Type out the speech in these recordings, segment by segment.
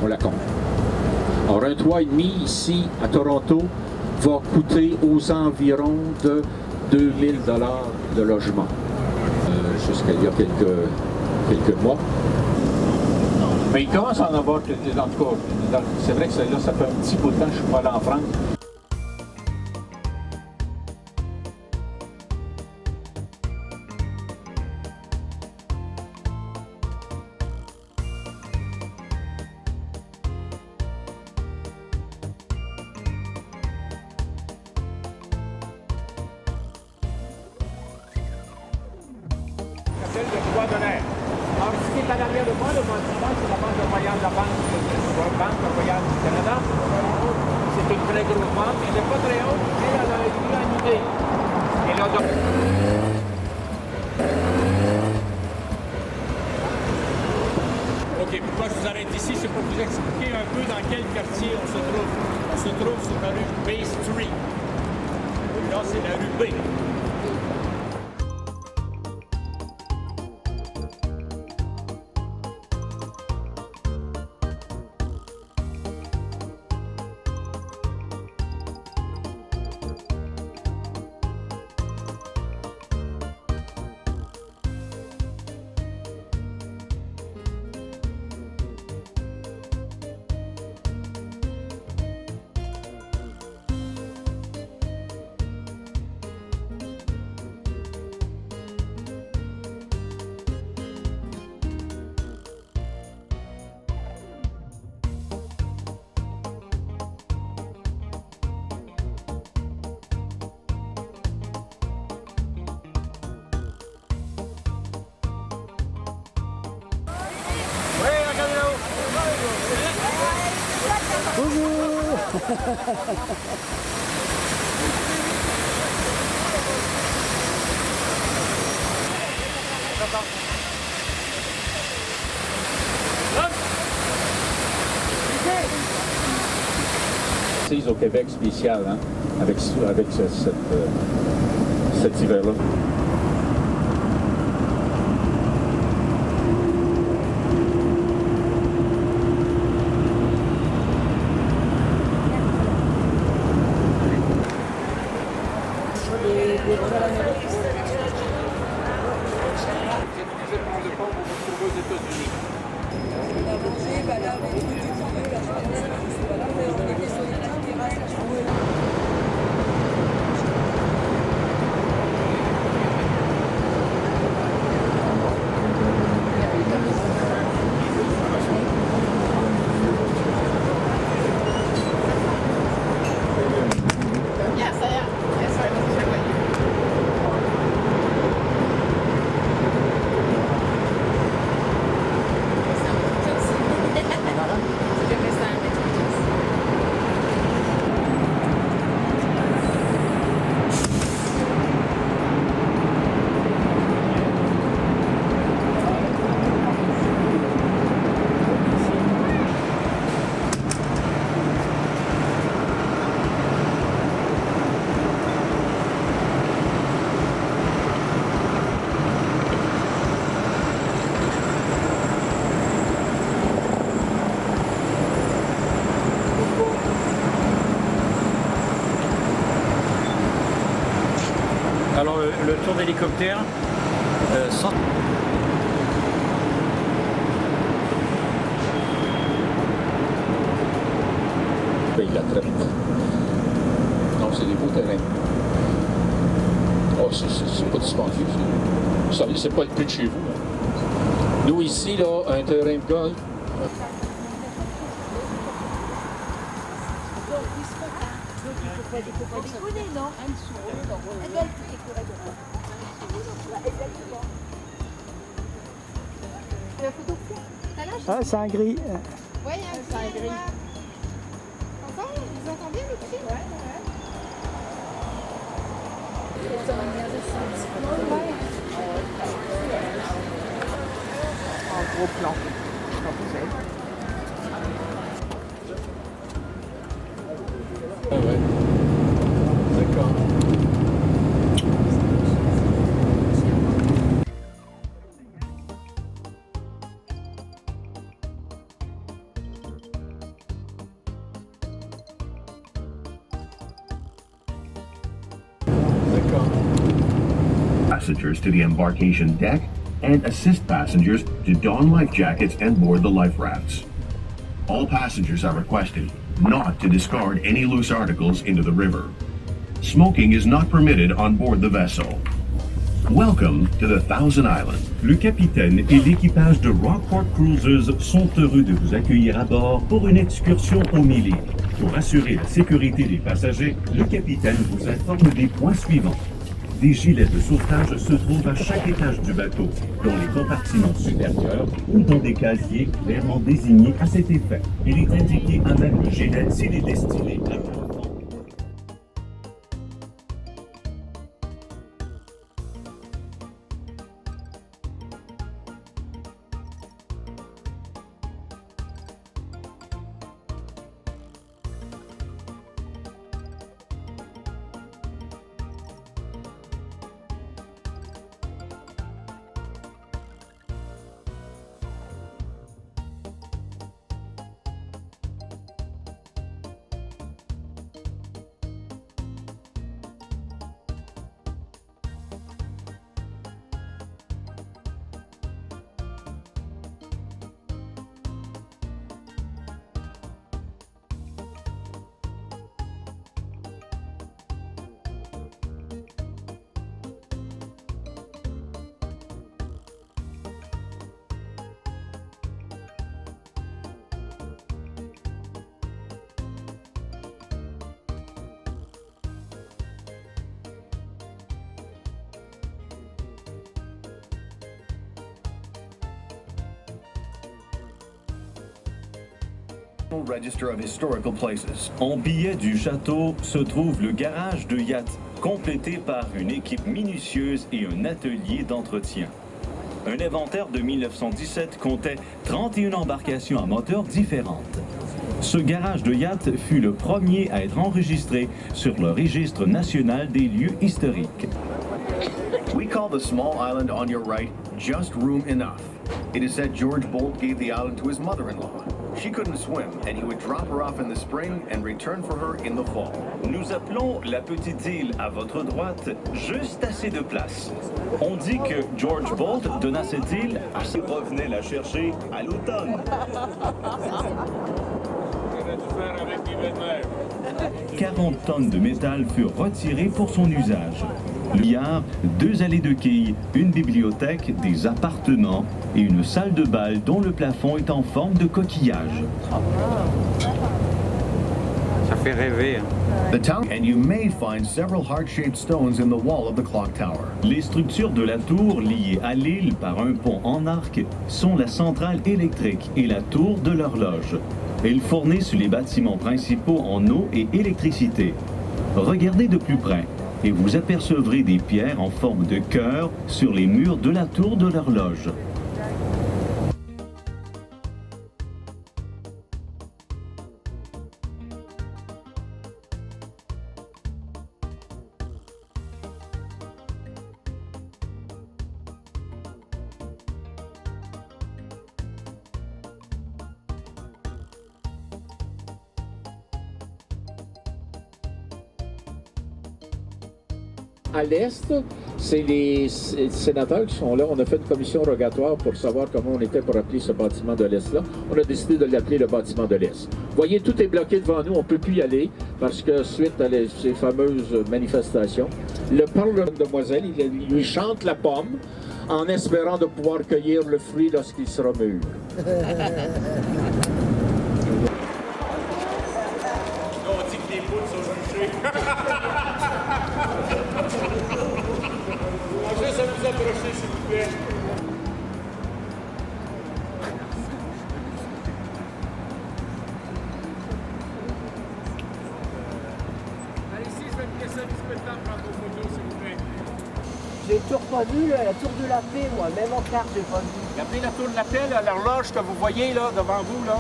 on la compte. Alors, un toit et demi ici, à Toronto, va coûter aux environs de 2000 $ de logement. Jusqu'à il y a quelques mois. Mais il commence à en avoir, en tout cas, c'est vrai que là, ça fait un petit bout de temps que je ne suis pas allé en France. Celle de Droit d'honneur. Alors, ce qui est à l'arrière de moi, le bâtiment, c'est la Banque royale, la Banque royale du Canada. C'est une très grosse banque, elle n'est pas très haute, mais elle a une idée. Elle a Ok, pourquoi je vous arrête ici, c'est pour vous expliquer un peu dans quel quartier on se trouve. On se trouve sur la rue Bay Street. Là, c'est la rue B. Au Québec spécial, hein, avec cet hiver-là. Alors le tour d'hélicoptère, sans... Paye la traite. Non, c'est des beaux terrains. Oh, c'est pas dispendieux. Vous savez, c'est pas le prix de chez vous. Hein. Nous ici, là, un terrain de golf. Ah, c'est un gris. Oui, c'est un gris. Encore, vous entendez le cri? Ouais, En gros plan. Ah ouais. D'accord. passengers to the embarkation deck and assist passengers to don life jackets and board the life rafts. All passengers are requested not to discard any loose articles into the river. Smoking is not permitted on board the vessel. Welcome to the Thousand Island. Le capitaine et l'équipage de Rockport Cruises sont heureux de vous accueillir à bord pour une excursion au Mili. Pour assurer la sécurité des passagers, le capitaine vous informe des points suivants. Des gilets de sauvetage se trouvent à chaque étage du bateau, dans les compartiments supérieurs ou dans des casiers clairement désignés à cet effet. Il est indiqué à même le gilet s'il est destiné à vous. Register of Historical Places. En billet du château se trouve le garage de yacht, complété par une équipe minutieuse et un atelier d'entretien. Un inventaire de 1917 comptait 31 embarcations à moteur différentes. Ce garage de yacht fut le premier à être enregistré sur le registre national des lieux historiques. We call the small island on your right just room enough. It is said George Bolt gave the island to his mother-in-law. She couldn't swim, and he would drop her off in the spring and return for her in the fall. Nous appelons la petite île à votre droite juste assez de place. On dit que George Bolt donna cette île à ses revenait la chercher à l'automne. 40 tonnes de métal furent retirées pour son usage. Le billard, 2 allées de quilles, une bibliothèque, des appartements et une salle de bal dont le plafond est en forme de coquillage. Ça fait rêver. The town, and you may find several heart-shaped stones in the wall of the clock tower. Les structures de la tour, liées à l'île par un pont en arc, sont la centrale électrique et la tour de l'horloge. Elles fournissent les bâtiments principaux en eau et électricité. Regardez de plus près et vous apercevrez des pierres en forme de cœur sur les murs de la tour de l'horloge. À l'Est, c'est les sénateurs qui sont là. On a fait une commission rogatoire pour savoir comment on était pour appeler ce bâtiment de l'Est-là. On a décidé de l'appeler le bâtiment de l'Est. Vous voyez, tout est bloqué devant nous. On ne peut plus y aller parce que suite à ces fameuses manifestations, le parlement de demoiselle, il lui chante la pomme en espérant de pouvoir cueillir le fruit lorsqu'il sera mûr. On dit que les poules sont jugées. On va juste à vous approcher, s'il vous plaît. Allez, ici, je vais me laisser un petit peu de temps pour prendre vos photos, s'il vous plaît. J'ai toujours pas vu là, la tour de la paix, moi, même en carte, j'ai pas vu. Regardez la tour de la paix, là, l'horloge que vous voyez là, devant vous. Là.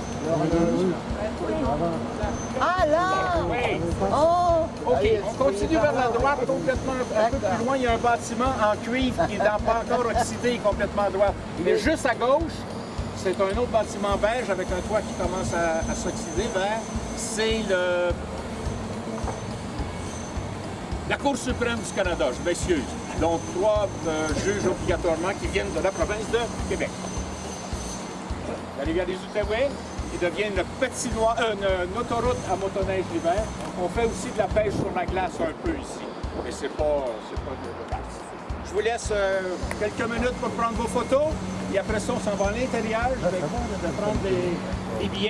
Ah là! Oui. Oh! OK, on continue vers la droite, complètement un peu plus loin. Il y a un bâtiment en cuivre qui n'est pas encore oxydé, complètement à droite. Mais juste à gauche, c'est un autre bâtiment beige avec un toit qui commence à s'oxyder vers. C'est le La Cour suprême du Canada, je m'excuse. Donc 3 juges obligatoirement qui viennent de la province de Québec. La rivière des Outaouais, qui devient une autoroute à motoneige l'hiver. On fait aussi de la pêche sur la glace un peu ici, mais c'est pas de glace. Je vous laisse quelques minutes pour prendre vos photos, et après ça, on s'en va à l'intérieur. Je vais prendre des billets.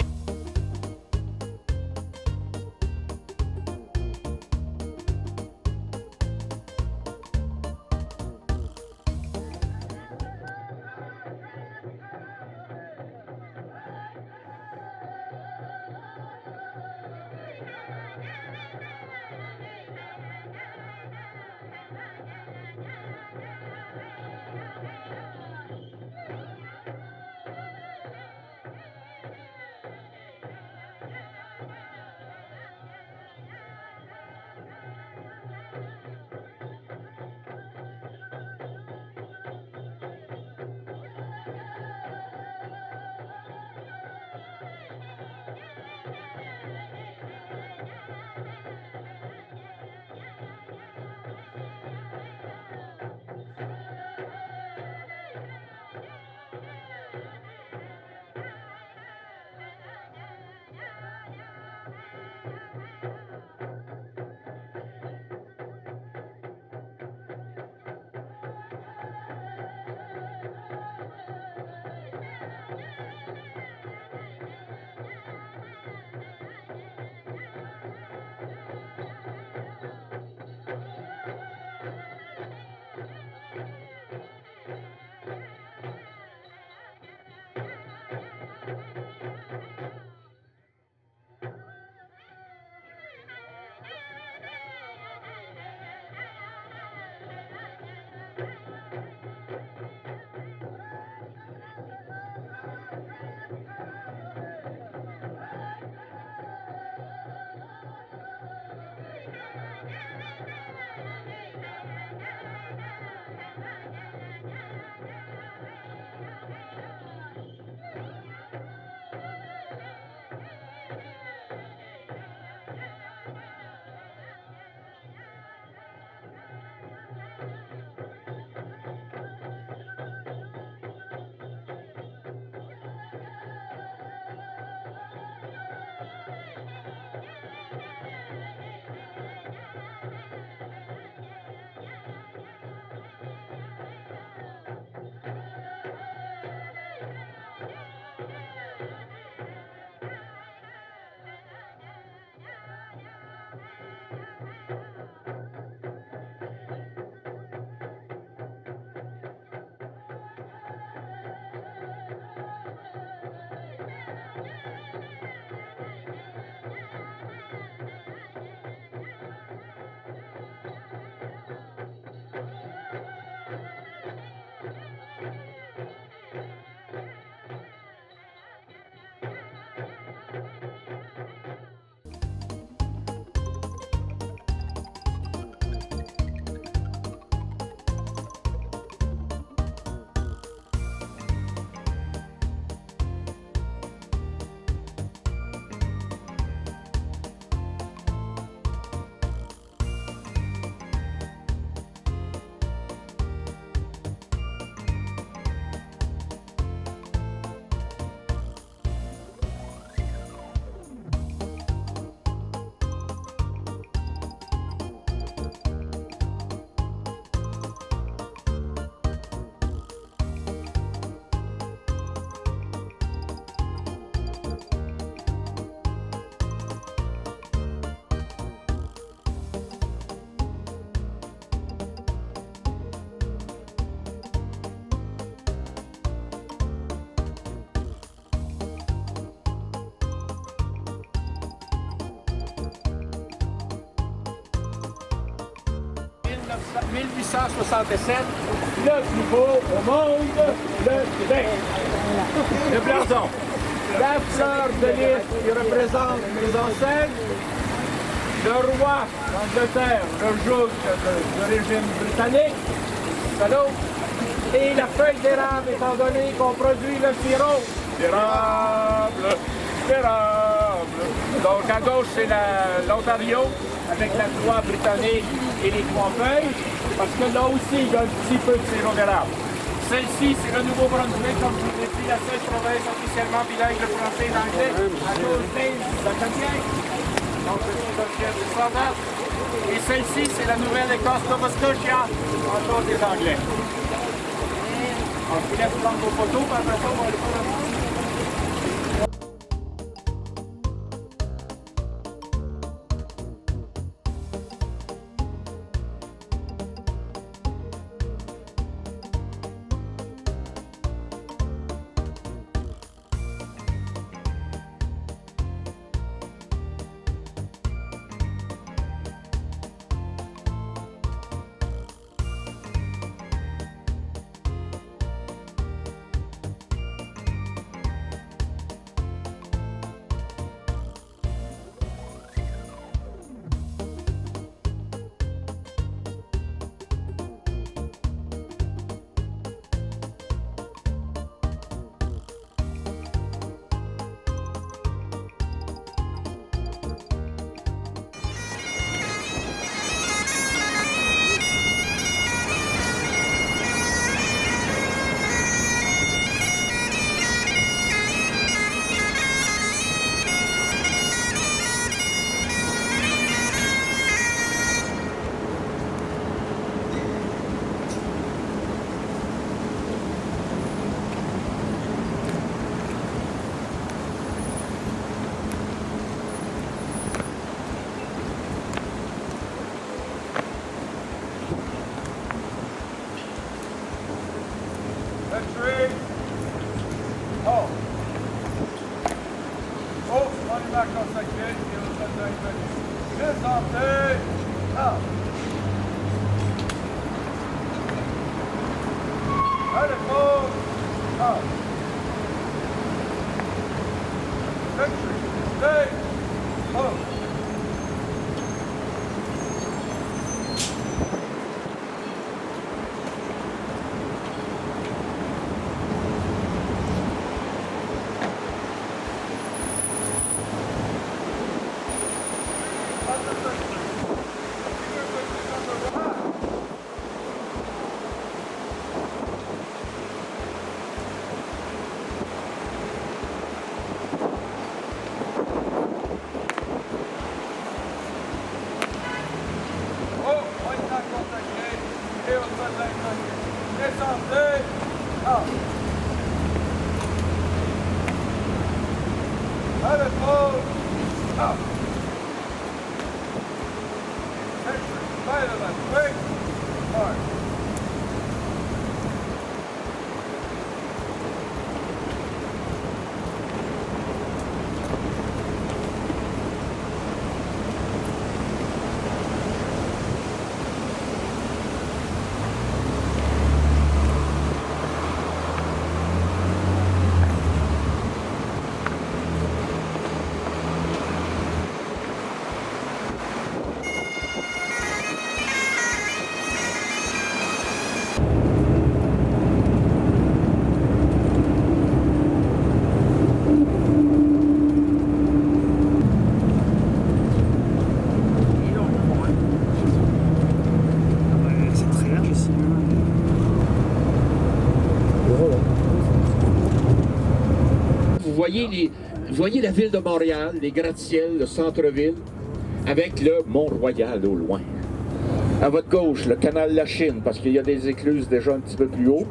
« 1867, le plus beau au monde, le Québec. » Le blason. La fleur de lys qui représente les enseignes, le roi d'Angleterre, le joug du régime britannique, et la feuille d'érable, étant donné qu'on produit le sirop d'érable. Donc à gauche c'est l'Ontario, avec la croix britannique et les trois feuilles, parce que là aussi, il y a un petit peu de sirop d'érable. Celle-ci, c'est le Nouveau-Brunswick, comme je vous l'ai dit, la seule province officiellement bilingue de français et d'anglais, à cause d'Aile, la Canadienne. Donc, c'est ça, là. Et celle-ci, c'est la Nouvelle-Écosse, Nova Scotia, à cause des Anglais. Alors, je vous laisse prendre vos photos, puis après ça, on va aller faire la Vous voyez la ville de Montréal, les gratte-ciels, le centre-ville, avec le Mont-Royal au loin. À votre gauche, le canal La Chine, parce qu'il y a des écluses déjà un petit peu plus haut,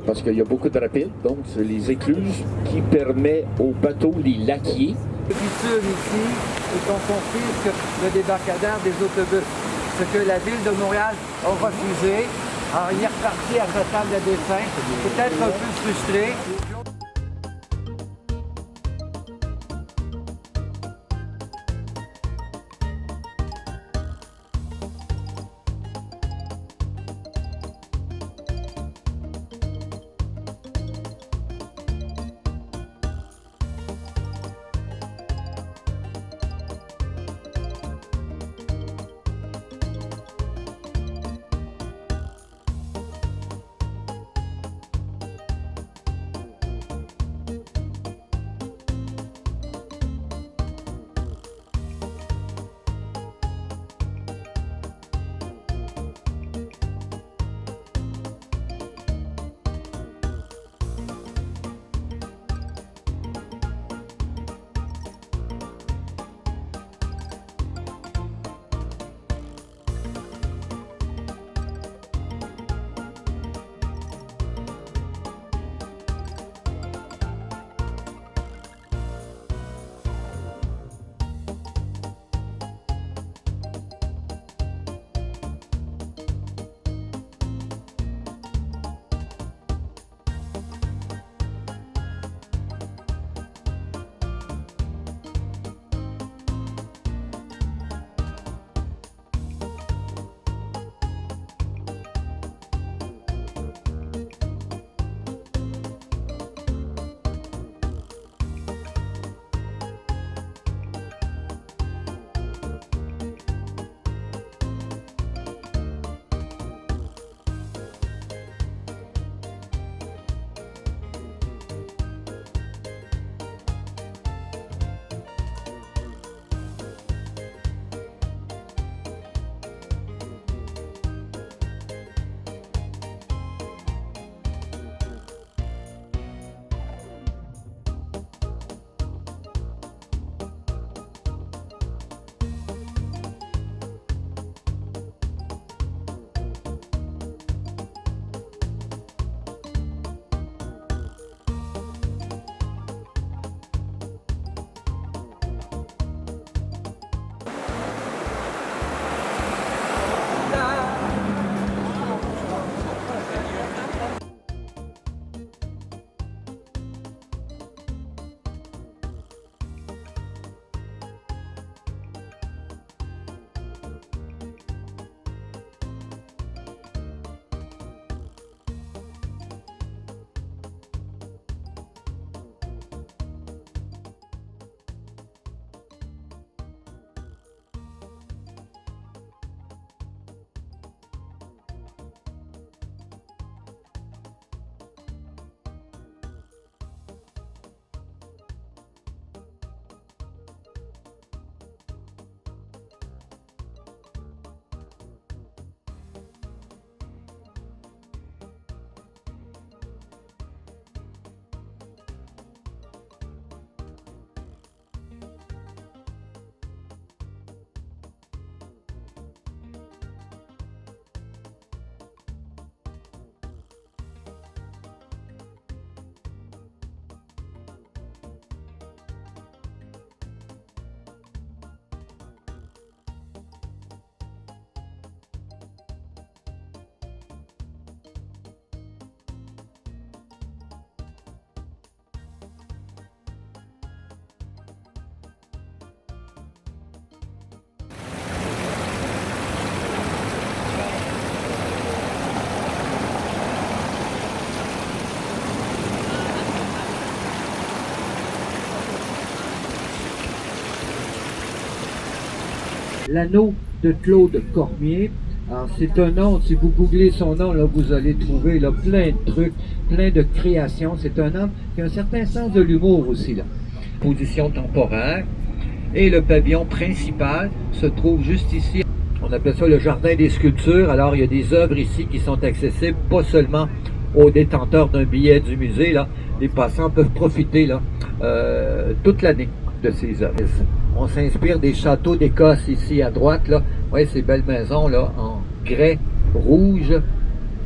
parce qu'il y a beaucoup de rapides. Donc, c'est les écluses qui permettent aux bateaux, les laquiers. Les structures ici sont construites sur le débarcadère des autobus, ce que la ville de Montréal a refusé. Alors, il est reparti à sa table de dessin, peut-être un peu frustré. l'anneau de Claude Cormier. Alors, c'est un nom, si vous googlez son nom, là, vous allez trouver là, plein de trucs, plein de créations. C'est un homme qui a un certain sens de l'humour aussi, là. Position temporaire. Et le pavillon principal se trouve juste ici. On appelle ça le jardin des sculptures. Alors, il y a des œuvres ici qui sont accessibles, pas seulement aux détenteurs d'un billet du musée, là. Les passants peuvent profiter, là, toute l'année de ces œuvres. On s'inspire des châteaux d'Écosse ici à droite, là. Ouais, ces belles maisons, là, en grès rouge,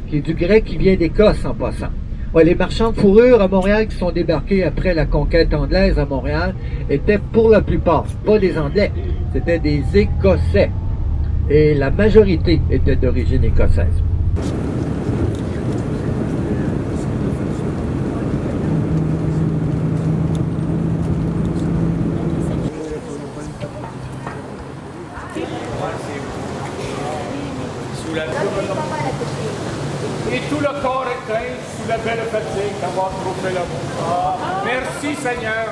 qui est du grès qui vient d'Écosse en passant. Ouais, les marchands de fourrure à Montréal qui sont débarqués après la conquête anglaise à Montréal étaient pour la plupart, pas des Anglais, c'était des Écossais. Et la majorité était d'origine écossaise. Et tout le corps éteint sous la belle fatigue d'avoir trouvé l'amour. Ah, merci Seigneur.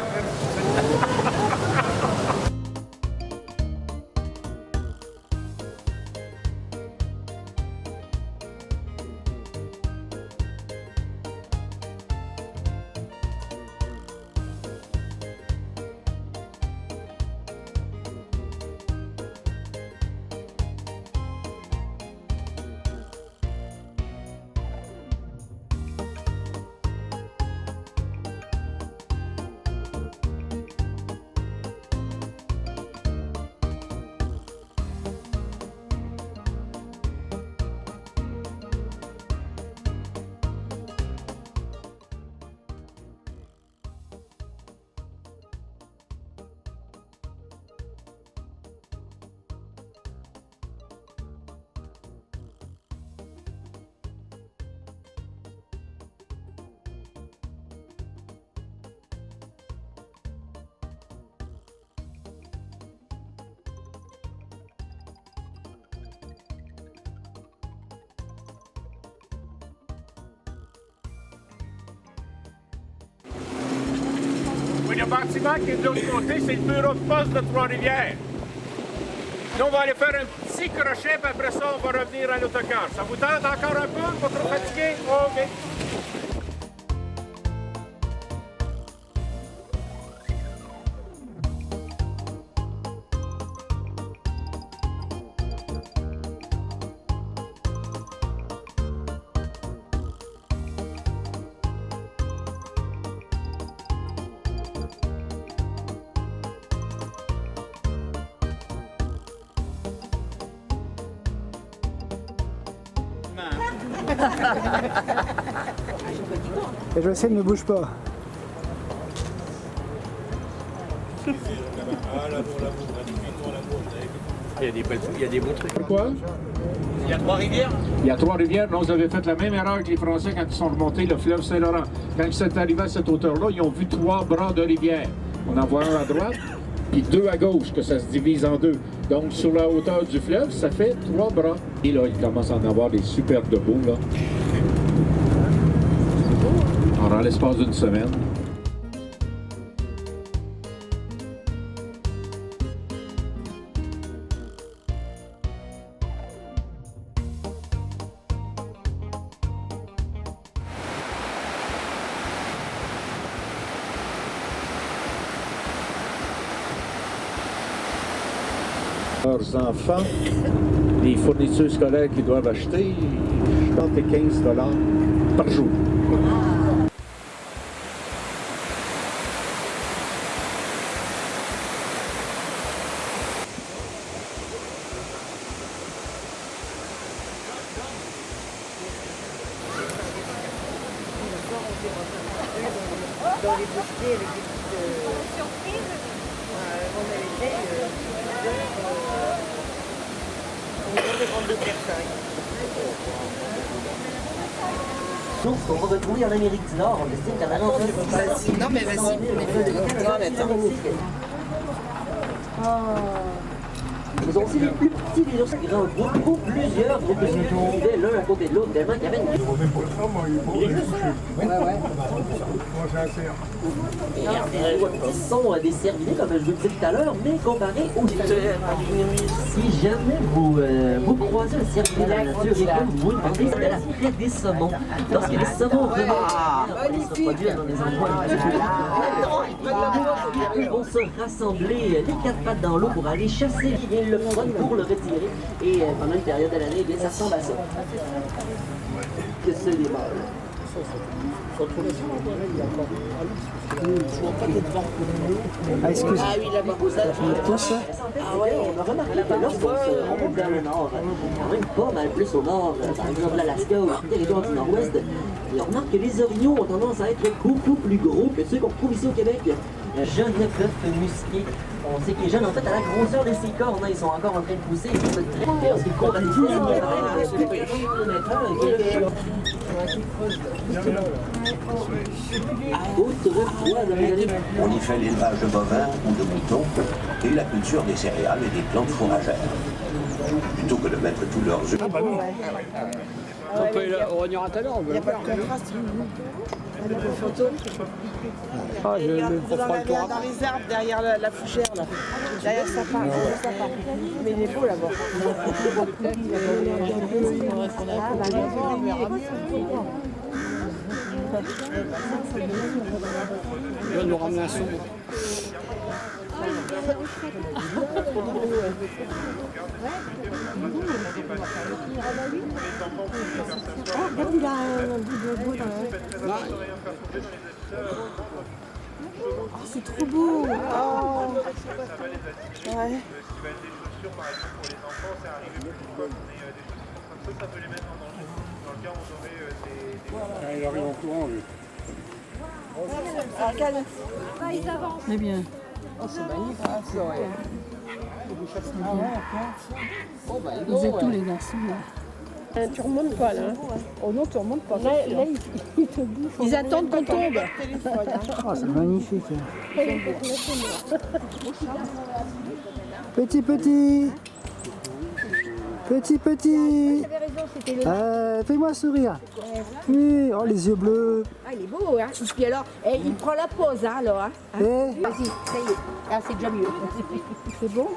Oui, le bâtiment qui est de l'autre côté, c'est le bureau de poste de Trois-Rivières. Nous, on va aller faire un petit crochet, puis après ça, on va revenir à l'autocar. Ça vous tente encore un peu? Pas trop fatigué? OK. Et je sais, ne bouge pas. Il y a des beaux trucs. Pourquoi? Il y a Trois-Rivières? Il y a Trois-Rivières, là, vous avez fait la même erreur que les Français quand ils sont remontés le fleuve Saint-Laurent. Quand ils sont arrivés à cette hauteur-là, ils ont vu 3 bras de rivière. On en voit un à droite, puis 2 à gauche, que ça se divise en 2. Donc, sur la hauteur du fleuve, ça fait 3 bras. Et là, il commence à en avoir des superbes de beaux, là. Alors, en l'espace d'une semaine. Leurs enfants, les fournitures scolaires qu'ils doivent acheter, je pense que c'est 15 $ par jour. Dans les boucheries avec des petites surprises. On a été on de personnes. Donc, on va retrouver en Amérique du Nord, on estime qu'à Valence. Non, mais vas-y, on est fait de Ce sont aussi les plus petits des ours qui regroupent plusieurs groupes qui vivaient l'un à côté de l'autre, tellement qu'il y avait une... Ils sont des cervidés, comme je vous le disais tout à l'heure, mais comparés aux... Si jamais vous croisez un cervidé dans la nature et que vous vous demandez, c'est la fête des saumons. Lorsque les saumons se produisent dans des endroits ils vont se rassembler les quatre pattes dans l'eau pour aller chasser le poisson pour le retirer. Et pendant une période de l'année, ça ressemble à ça. Que ce les mâles. Ah, excuse. Ah oui, là-bas. Tous. Ah ouais, on a remarqué que lorsqu'on remonte vers le nord, quand même pas mal plus au nord, par exemple l'Alaska ou le territoire du nord-ouest, et on remarque que les orignaux ont tendance à être beaucoup plus gros que ceux qu'on retrouve ici au Québec. Jeunes bœufs musqués. On sait que les jeunes, en fait, à la grosseur de ces cornes, ils sont encore en train de pousser. Ils sont très lorsqu'ils courent à des On y fait l'élevage de bovins ou de moutons et la culture des céréales et des plantes fourragères. Plutôt que de mettre tous leurs œufs. On ira tout à l'heure. Il n'y a pas de contraste. Il y a des photos. Ah, Vous en avez un dans les arbres derrière la fougère là. Derrière le sapin. Mais il est beau là-bas. Il va nous ramener un son. Regarde, il a un bout de beau dans la... Oh, c'est trop beau. Oh. Ouais. Il arrive en courant, lui. Ils avancent. C'est bien. Oh, c'est magnifique. Ah, c'est vrai. Vous êtes tous les garçons là. Tu remontes pas là. Oh non, tu remontes pas. Là, ils te bouffent. Ils attendent qu'on tombe. Oh, c'est magnifique. Petit. Fais-moi sourire. Oui, oh les yeux bleus. Ah, il est beau, hein. Et puis alors, il prend la pause, hein, alors. Hein. Vas-y, ça y est. Ah, c'est déjà mieux. C'est bon.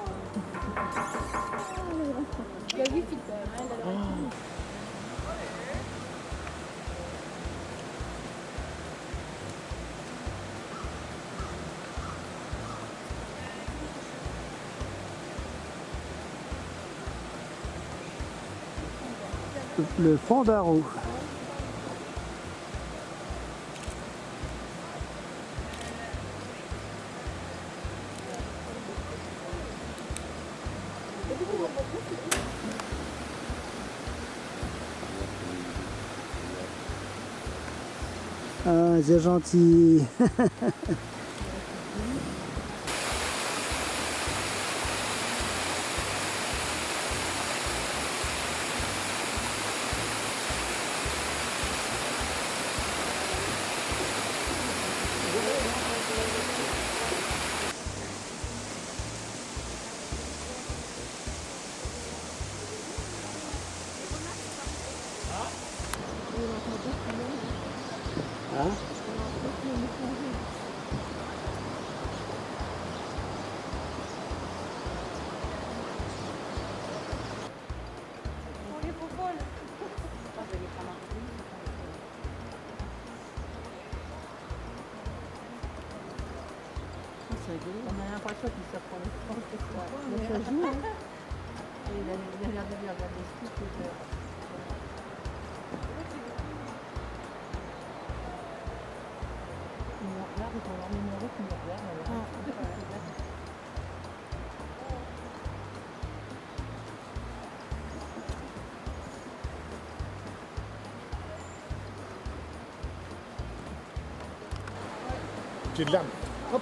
Le Fandaro. Ah, c'est gentil. On a l'impression qu'il se prend le temps. Ça joue, hein. Et il a l'air de lui regarder ce qu'il fait. Là, ils ont leur numéro qui nous regarde. J'ai de l'âme. Hop.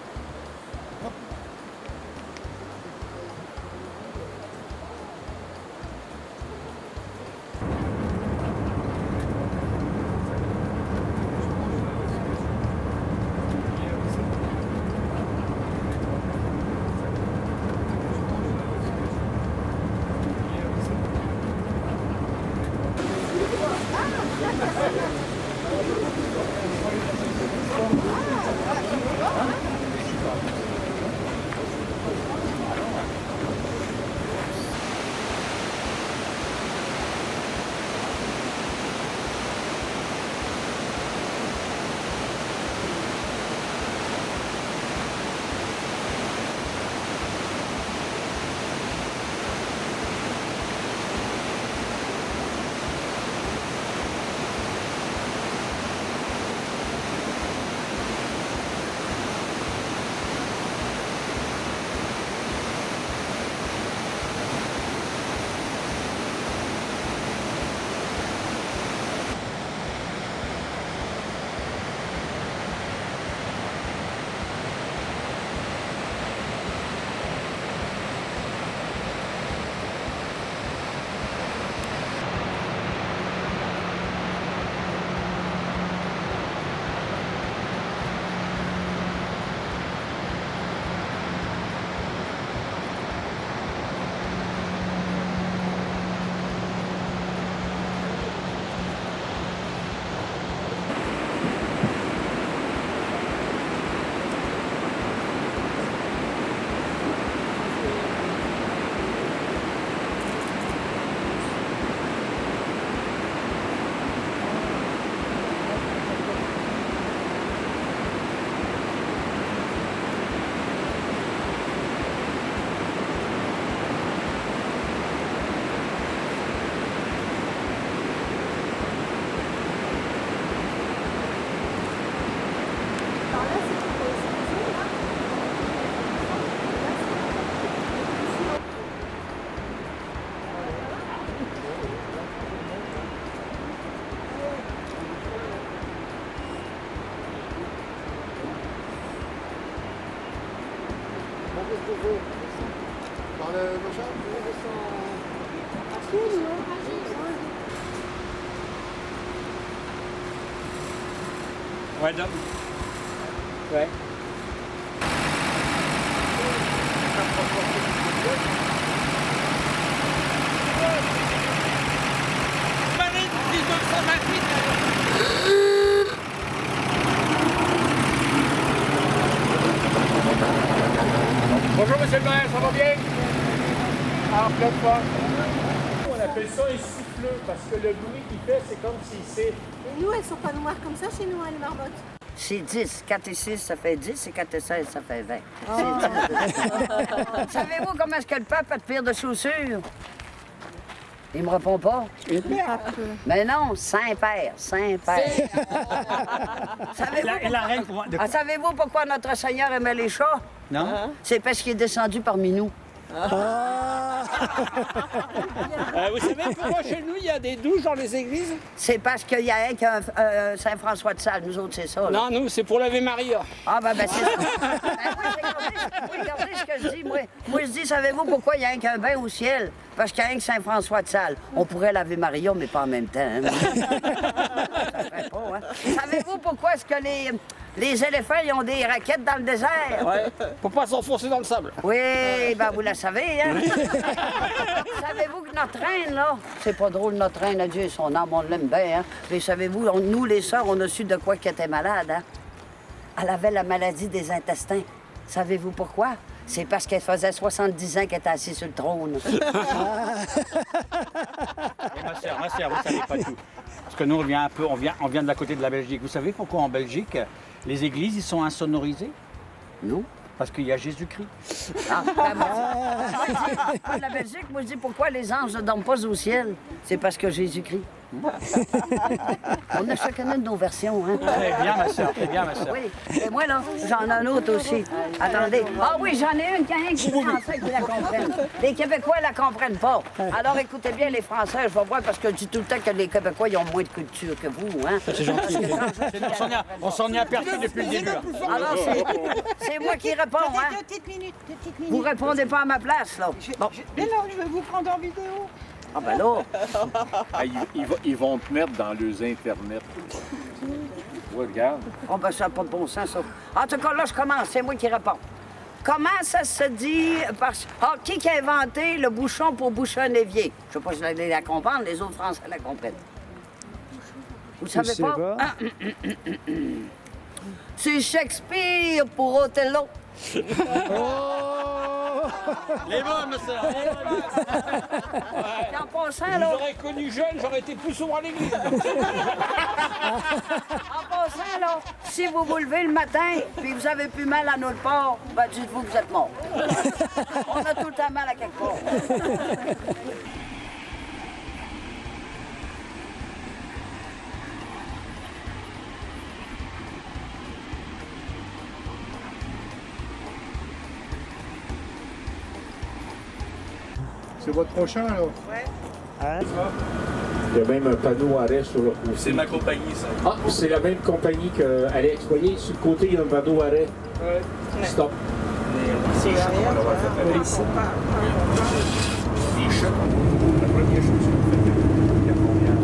Ouais, donc. Ouais. Bonjour monsieur le maire, ça va bien? Alors, plein de fois. On appelle ça un siffleux parce que le bruit qu'il fait, c'est comme s'il siffle. Et nous, elles sont pas noires comme ça chez nous, hein, les marmottes. C'est 10. 4 et 6, ça fait 10. Et 4 et 16, ça fait 20. Savez-vous comment est-ce que le pape a de paire de chaussures? Il me répond pas. Mais non, Saint-Père, Saint-Père. Savez-vous pourquoi notre Seigneur aimait les chats? Non? C'est parce qu'il est descendu parmi nous. Vous savez pourquoi chez nous, il y a des douches dans les églises? C'est parce qu'il y a un qu'un Saint-François de Sales. Nous autres, c'est ça. Là. Non, nous, c'est pour laver Maria. Ah, ben c'est ça. Regardez ce que je dis. Moi, je dis, savez-vous pourquoi il y a un qu'un bain au ciel? Parce qu'il y a un que Saint-François de Sales. On pourrait laver Maria, mais pas en même temps. Hein? Ça ferait pas, hein? Savez-vous pourquoi est-ce que les éléphants ils ont des raquettes dans le désert? Ouais, pour pas s'enfoncer dans le sable. Oui, ben vous la savez, hein? Savez-vous que notre reine, là, c'est pas drôle, notre reine, à Dieu et son âme, on l'aime bien, hein? Mais savez-vous, nous, les sœurs, on a su de quoi qu'elle était malade, hein? Elle avait la maladie des intestins. Savez-vous pourquoi? C'est parce qu'elle faisait 70 ans qu'elle était assise sur le trône. Ma sœur, vous savez pas tout. Parce que nous, on vient de la côté de la Belgique. Vous savez pourquoi en Belgique, les églises, ils sont insonorisées? Non. Parce qu'il y a Jésus-Christ. Ah, ben moi, en la Belgique, moi, je dis pourquoi les anges ne dorment pas au ciel? C'est parce que Jésus-Christ. On a chacun de nos versions, hein? Très bien, ma sœur, très bien, ma sœur. Oui, et moi, là, j'en ai un autre aussi. Attendez. Ah oui, j'en ai une qui est français qui la comprenne. Les Québécois ne la comprennent pas. Alors, écoutez bien, les Français, je vais voir, parce que je dis tout le temps que les Québécois, ils ont moins de culture que vous, hein? C'est gentil. On s'en est aperçu depuis le début. Alors, c'est moi qui réponds, hein? Deux petites minutes. Vous répondez pas à ma place, là. Bon. Mais non, je vais vous prendre en vidéo. Ah ben là. Ils vont te mettre dans leurs internets. Ouais, regarde. Oh ben ça n'a pas de bon sens, ça. En tout cas, là, je commence. C'est moi qui réponds. Comment ça se dit... qui a inventé le bouchon pour boucher un évier? Je ne sais pas si vous allez la comprendre, les autres Français la comprennent. Vous savez pas? C'est Shakespeare pour Othello. Les bonnes, ma sœur. En passant, là... J'aurais connu jeune, j'aurais été plus souvent à l'église. En passant, là, si vous vous levez le matin puis vous avez plus mal à notre part, ben dites-vous que vous êtes mort. On a tout le temps mal à quelque part. C'est votre prochain, alors? Ouais. Hein? Il y a même un panneau arrêt sur le côté. C'est ma compagnie, ça. Ah, c'est la même compagnie que Alex. Vous voyez, sur le côté, il y a un panneau arrêt. Ouais. Stop. C'est rien. Les chocs. La première chose qu'on fait, il y a combien?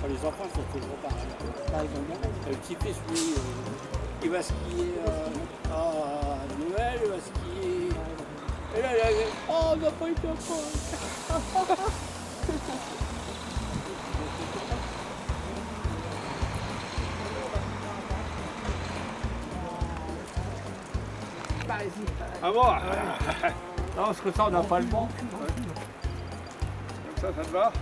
Les enfants sont toujours pareils. Le petit-fils, lui, il va skier à Noël, il va skier. Et là, il a dit, oh, on n'a pas été à Ah bon? Non, parce que ça, on n'a pas le bon. Comme ça te va?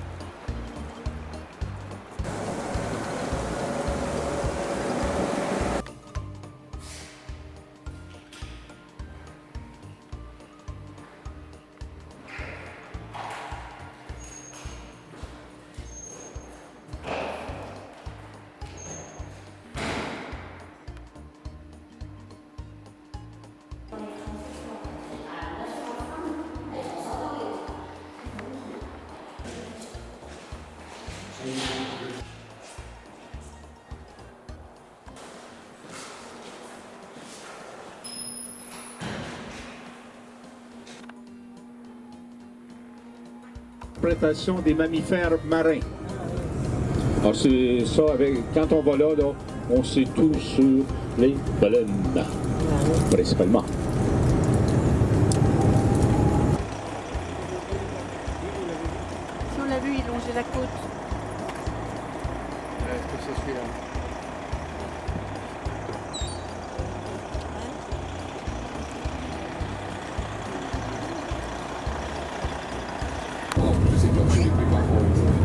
l'interprétation des mammifères marins. Alors c'est ça, quand on va là, on sait tout sur les baleines, principalement. Si on l'a vu, il longeait la côte. Est-ce que c'est celui-là?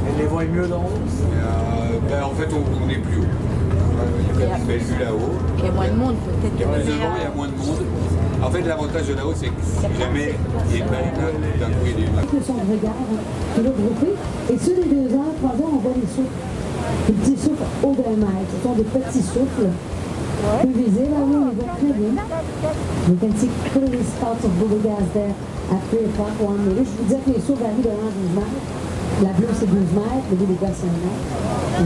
Elle les voit mieux d'en haut? En fait, on est plus haut. Il y a une belle vue là-haut. Il y a moins de monde peut-être. Il y a plus de vent, il y a moins de monde. En fait, l'avantage de là-haut, c'est que si jamais il y a une baleine, d'un coup, il y a une Le son de regard de l'autre groupé. Et sur les 2 heures, 3 heures, on voit des souffles. Des petits souffles haut d'un mètre. Ce sont des petits souffles. Peu visibles, là, oui, on les voit très bien. You can see clearly spots of blue gas there at 3 o'clock, 1 minute. Je vous disais que les souffles varient de 1 à 12 mètres. La bleue, c'est 12 mètres. Le bleu, les gaz, c'est 1 mètre.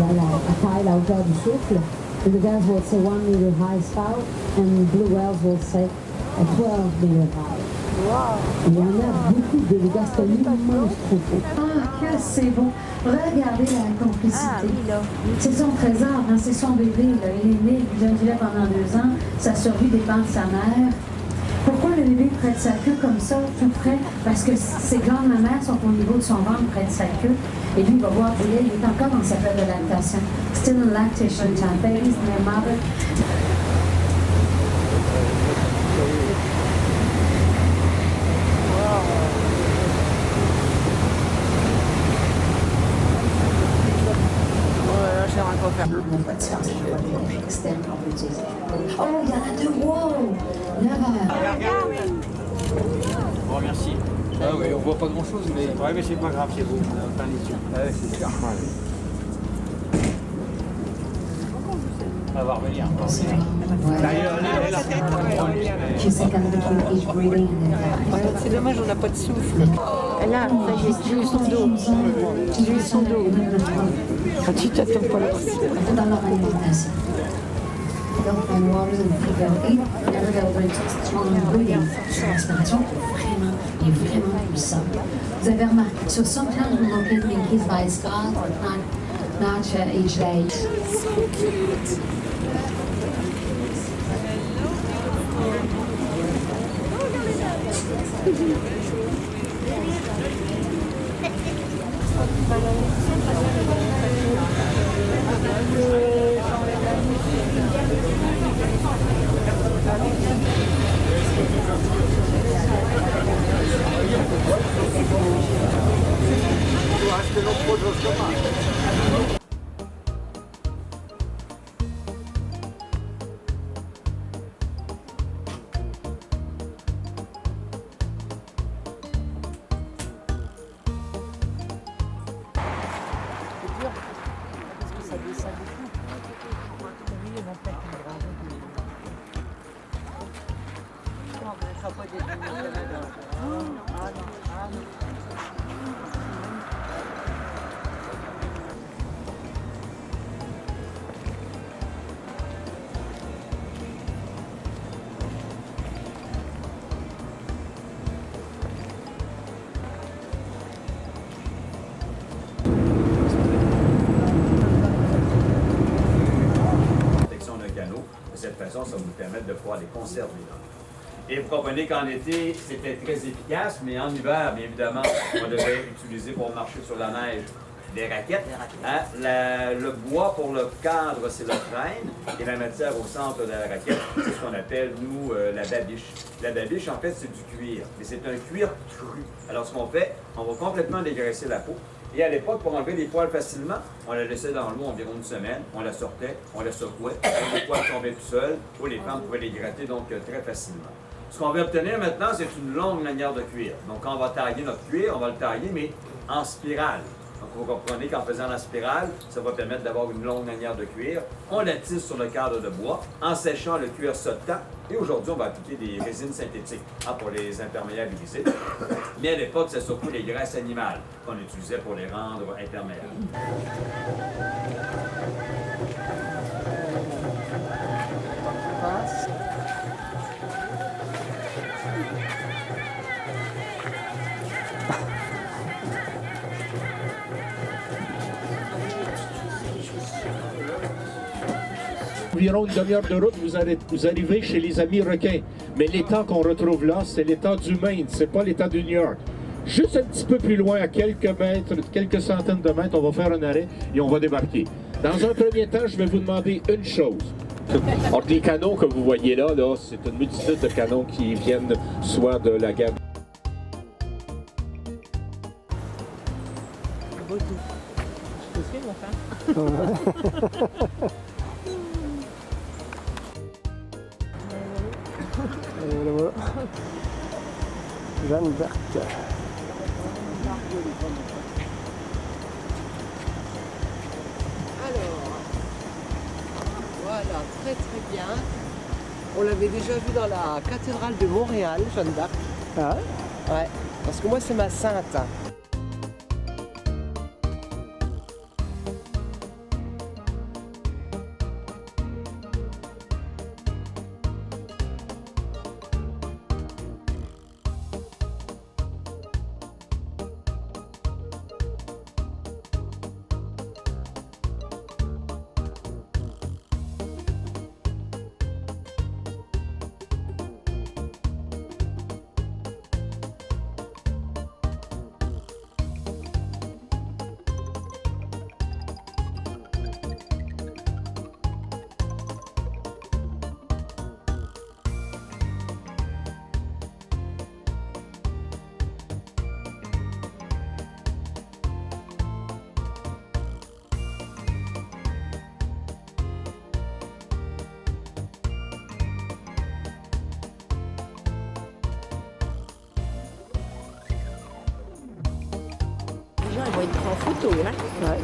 La taille, la hauteur du souffle. The gas will say 1 meter high spout, and blue whales will say a 12 meter high. Wow. Il y en a beaucoup de gaz, c'est un immense troupeau. Ah, que c'est bon! Regardez la complicité. Ah, oui, là. C'est son trésor, hein, c'est son bébé. Là. Il est né, il vivait pendant 2 ans. Sa survie dépend de sa mère. Pourquoi le bébé près de sa queue comme ça, tout près? Parce que ses glandes mammaires sont au niveau de son ventre, près de sa queue. Et lui, il va boire du lait. Il est encore dans sa période de lactation. Still in lactation time. Babies and their mother. Oh, il y en a 2. Wow! 9 heures. Bon, merci. Ah oui, on voit pas grand-chose, mais... Ouais, mais c'est pas grave, c'est beau. On a plein les yeux. Ouais, c'est super. On va revenir. C'est dommage, on n'a pas de souffle. Là, ça y est, j'ai eu son dos. J'ai eu son dos. Quand tu t'attends pas là. Dans leur alimentation. Donc, on va l'inspiration est vraiment puissante. Vous avez remarqué, so sometimes we locate monkeys by Scott or not each day. So cute. De cette façon, ça va nous permettre de pouvoir les conserver. Et vous comprenez qu'en été, c'était très efficace, mais en hiver, bien évidemment, on devait utiliser pour marcher sur la neige des raquettes. Hein? Le bois pour le cadre, c'est le frêne, et la matière au centre de la raquette, c'est ce qu'on appelle, nous, la babiche. La babiche, en fait, c'est du cuir, mais c'est un cuir cru. Alors, ce qu'on fait, on va complètement dégraisser la peau. Et à l'époque, pour enlever les poils facilement, on la laissait dans l'eau environ une semaine, on la sortait, on la secouait, les poils tombaient tout seuls, ou les femmes pouvaient les gratter donc très facilement. Ce qu'on veut obtenir maintenant, c'est une longue lanière de cuir. Donc, quand on va tailler notre cuir, on va le tailler, mais en spirale. Donc, vous comprenez qu'en faisant la spirale, ça va permettre d'avoir une longue lanière de cuir. On la tisse sur le cadre de bois, en séchant le cuir se tend. Et aujourd'hui, on va appliquer des résines synthétiques pour les imperméabiliser. Mais à l'époque, c'est surtout les graisses animales qu'on utilisait pour les rendre imperméables. Environ une demi-heure de route, vous arrivez chez les amis requins. Mais l'étang qu'on retrouve là, c'est l'étang du Maine, c'est pas l'étang du New York. Juste un petit peu plus loin, à quelques mètres, quelques centaines de mètres, on va faire un arrêt et on va débarquer. Dans un premier temps, je vais vous demander une chose. Alors, les canons que vous voyez là, c'est une multitude de canons qui viennent soit de la guerre. Voilà. Jeanne d'Arc. Alors, voilà, très bien. On l'avait déjà vu dans la cathédrale de Montréal, Jeanne d'Arc. Ah ouais, parce que moi c'est ma sainte. Ils vont être en photo, hein? Ouais.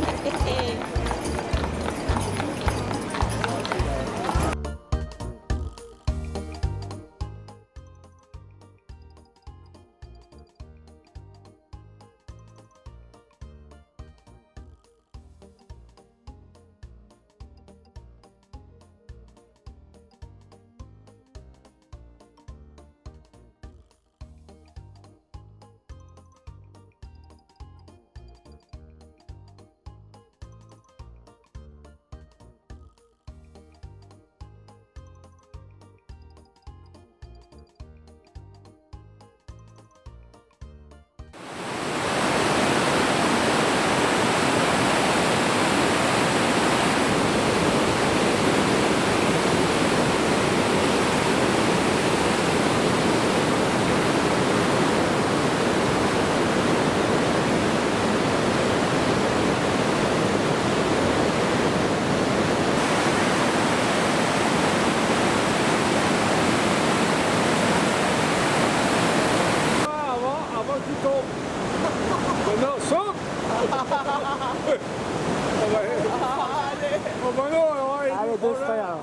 Allez, deux frères.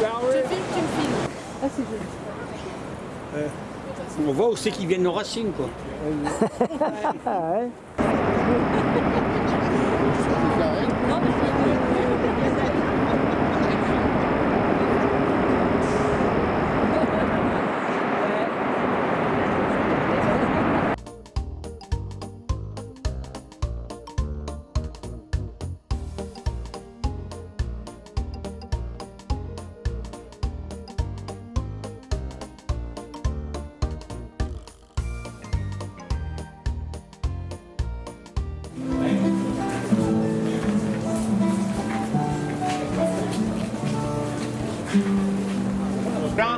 Tu me filmes. Ah, c'est joli. On voit aussi qu'ils viennent nos racines, quoi. Ouais.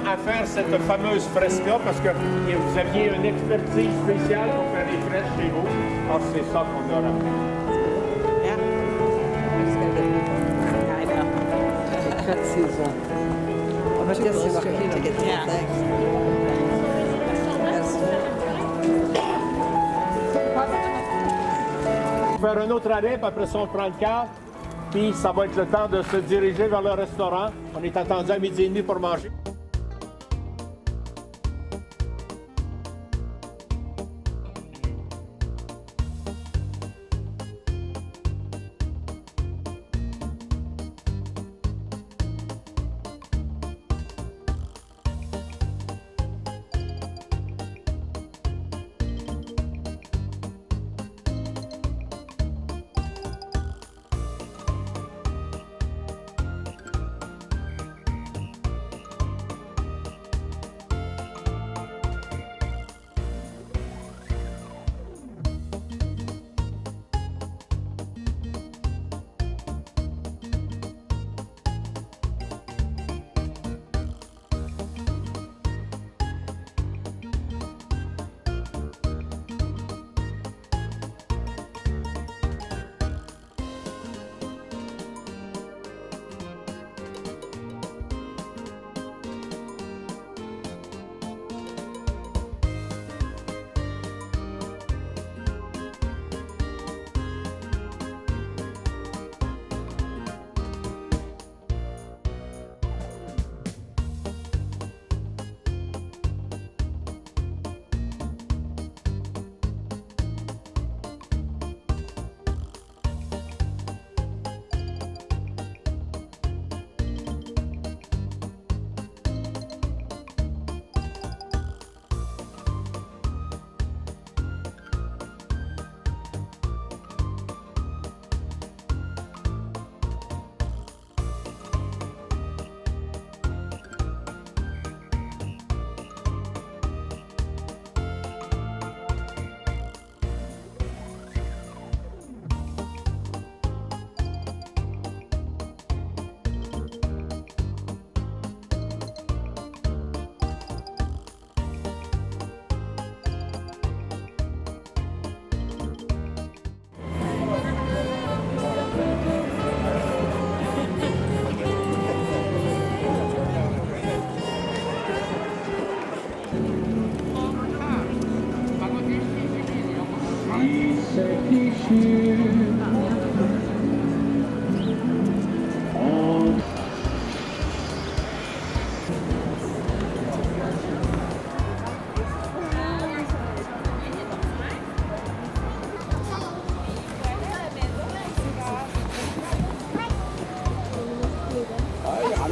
À faire cette fameuse fresque-là parce que vous aviez une expertise spéciale pour faire des fresques chez vous. Alors c'est ça qu'on a ramené. Les 4 saisons. On va dire c'est marqué là. Faire un autre arrêt, puis après ça on prend le car, puis ça va être le temps de se diriger vers le restaurant. On est attendu à 12h30 pour manger.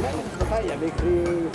même travaille avec les...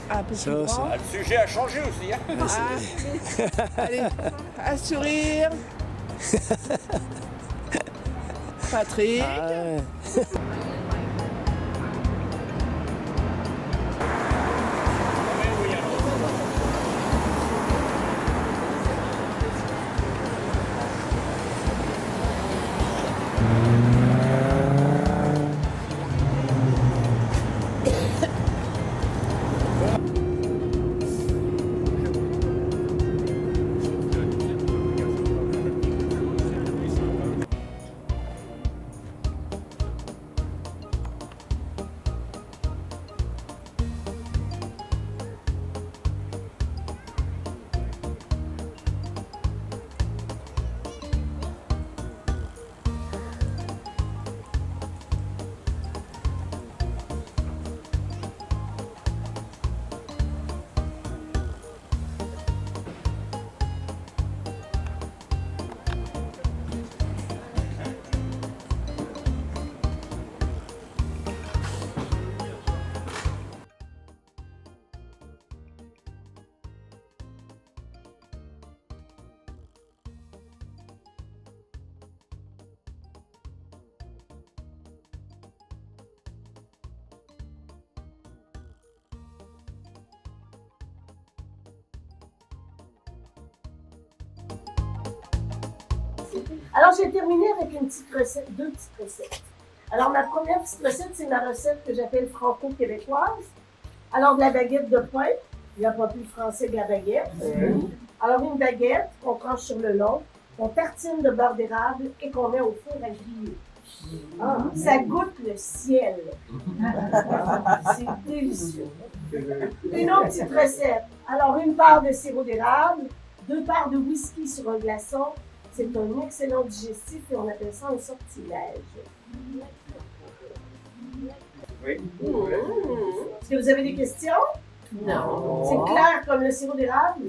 Un peu plus grand. Le sujet a changé aussi. Hein? Allez, un sourire. Patrick. Alors, j'ai terminé avec une petite recette, deux petites recettes. Alors, ma première petite recette, c'est ma recette que j'appelle franco-québécoise. Alors, de la baguette de pain. Il n'y a pas plus français que la baguette. Alors, une baguette qu'on tranche sur le long, qu'on tartine de beurre d'érable et qu'on met au four à griller. Ah, ça goûte le ciel. C'est délicieux. Une autre petite recette. Alors, une part de sirop d'érable, 2 parts de whisky sur un glaçon. C'est un excellent digestif et on appelle ça un sortilège. Oui. Est-ce que vous avez des questions? Non. C'est clair comme le sirop d'érable?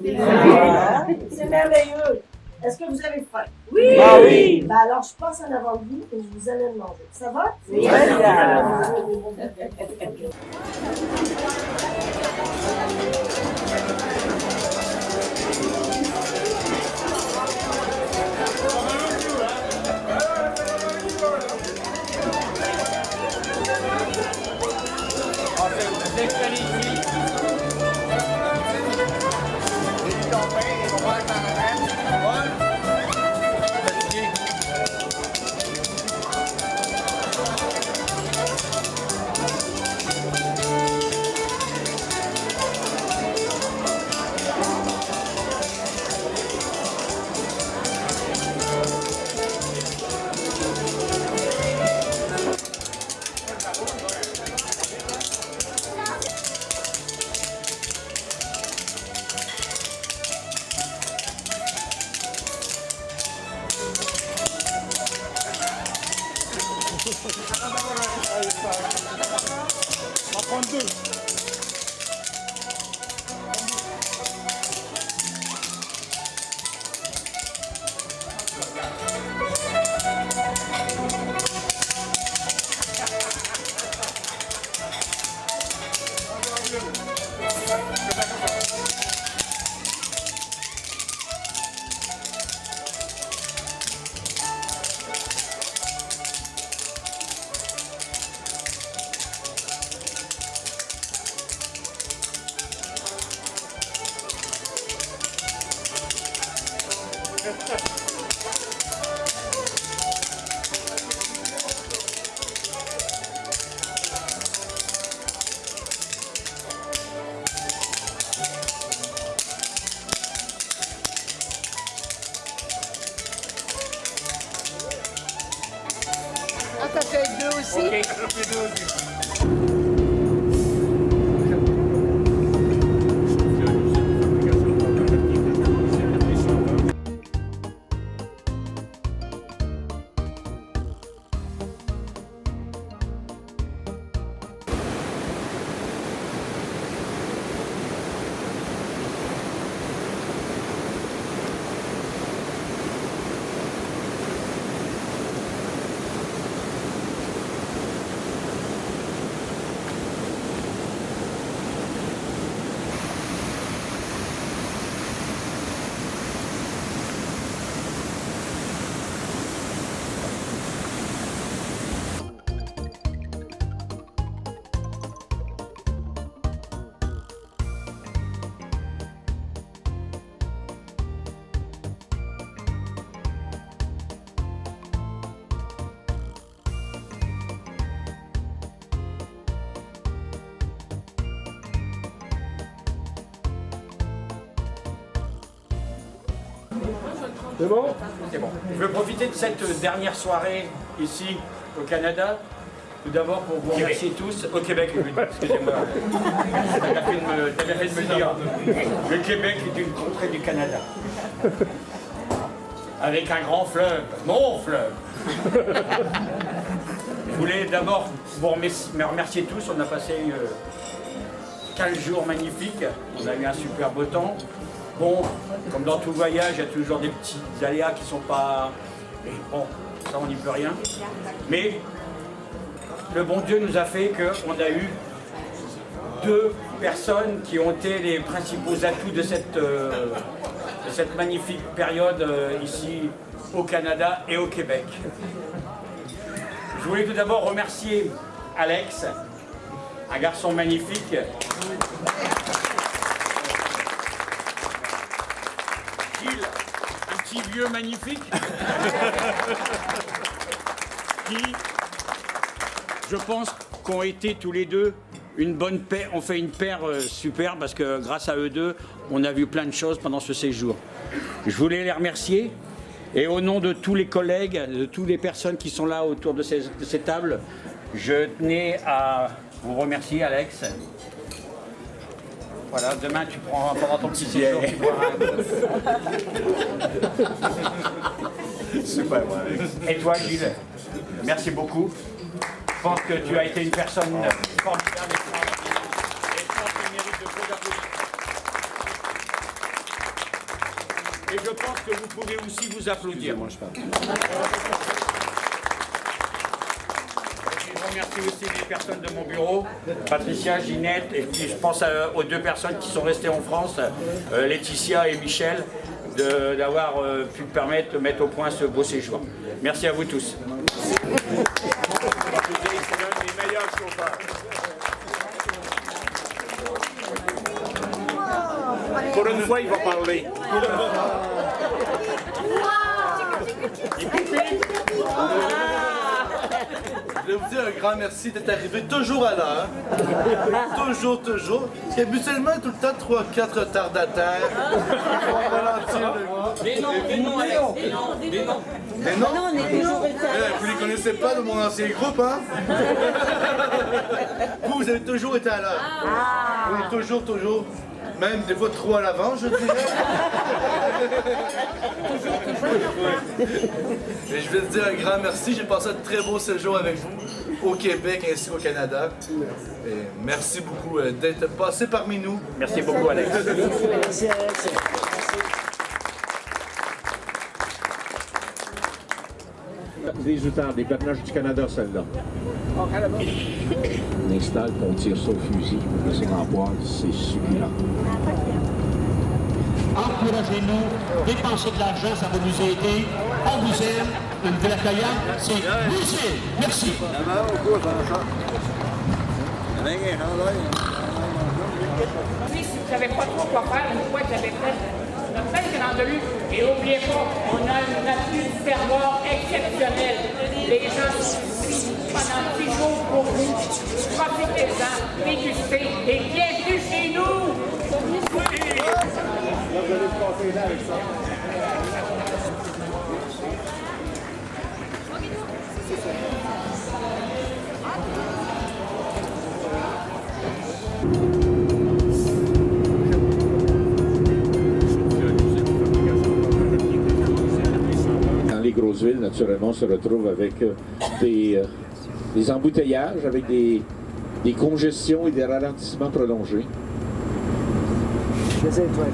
C'est merveilleux. Est-ce que vous avez faim? Oui. Ah oui. Ben alors, je passe en avant de vous et je vous amène manger. Ça va? Oui. Ah, t'as fait 2 aussi? Ok, j'en fais 2 aussi. C'est bon? C'est bon. Je veux profiter de cette dernière soirée ici au Canada. Tout d'abord pour vous remercier tous. Au Québec, excusez-moi. T'as bien fait de me dire. Le Québec est une contrée du Canada. Avec un grand fleuve, mon fleuve. Je voulais d'abord vous remercier tous. On a passé 15 jours magnifiques. On a eu un super beau temps. Bon, comme dans tout voyage, il y a toujours des petits aléas qui ne sont pas... Et bon, ça on n'y peut rien. Mais le bon Dieu nous a fait qu'on a eu 2 personnes qui ont été les principaux atouts de cette magnifique période ici au Canada et au Québec. Je voulais tout d'abord remercier Alex, un garçon magnifique. Gilles, un petit vieux magnifique. Qui, je pense, qu'ont été tous les deux une bonne paire. On fait une paire super parce que grâce à eux deux, on a vu plein de choses pendant ce séjour. Je voulais les remercier et au nom de tous les collègues, de toutes les personnes qui sont là autour de ces tables, je tenais à vous remercier, Alex. Voilà, demain tu prends pendant ton petit séjour, tu boiras un super, Alex. Et toi, Gilles, merci beaucoup. Je pense que tu as été une personne formidable et je pense qu'elle mérite de gros applaudissements. Et je pense que vous pouvez aussi vous applaudir. Moi, je parle. Je remercie aussi les personnes de mon bureau, Patricia, Ginette, et puis je pense aux 2 personnes qui sont restées en France, Laetitia et Michel, d'avoir pu permettre de mettre au point ce beau séjour. Merci à vous tous. Pour une fois, il va parler. Je voulais vous dire un grand merci d'être arrivé toujours à l'heure. Toujours. Et habituellement, tout le temps 3-4 retardataires. On va ralentir le groupe. Des noms, Alex, des noms. Des noms? Non, on est toujours Vous les connaissez pas de mon ancien groupe, hein? Vous avez toujours été à l'heure. Oui, toujours. Même des fois trop à l'avance, je dirais. Et je vais te dire un grand merci. J'ai passé un très beau séjour avec vous au Québec ainsi qu'au Canada. Et merci beaucoup d'être passé parmi nous. Merci beaucoup, Alex. Merci, Alex. Des outards, des patinage du Canada, celle-là. On installe, on tire ça au fusil, on met ça en poêle, c'est succulent. Encouragez-nous, dépensez de l'argent, ça va nous aider. On vous aime. Une nouvelle accueillante, c'est Lucille. Merci. Si vous ne savez pas trop quoi faire, une fois que j'avais fait notre 5 grandes rues, et n'oubliez pas, on a une nature du terroir exceptionnelle. Les gens sont ici pendant 10 jours pour vous. Profitez-en, dégustez et bienvenue chez nous! Dans les grosses villes, naturellement, on se retrouve avec des embouteillages, avec des congestions et des ralentissements prolongés. Je sais, toi.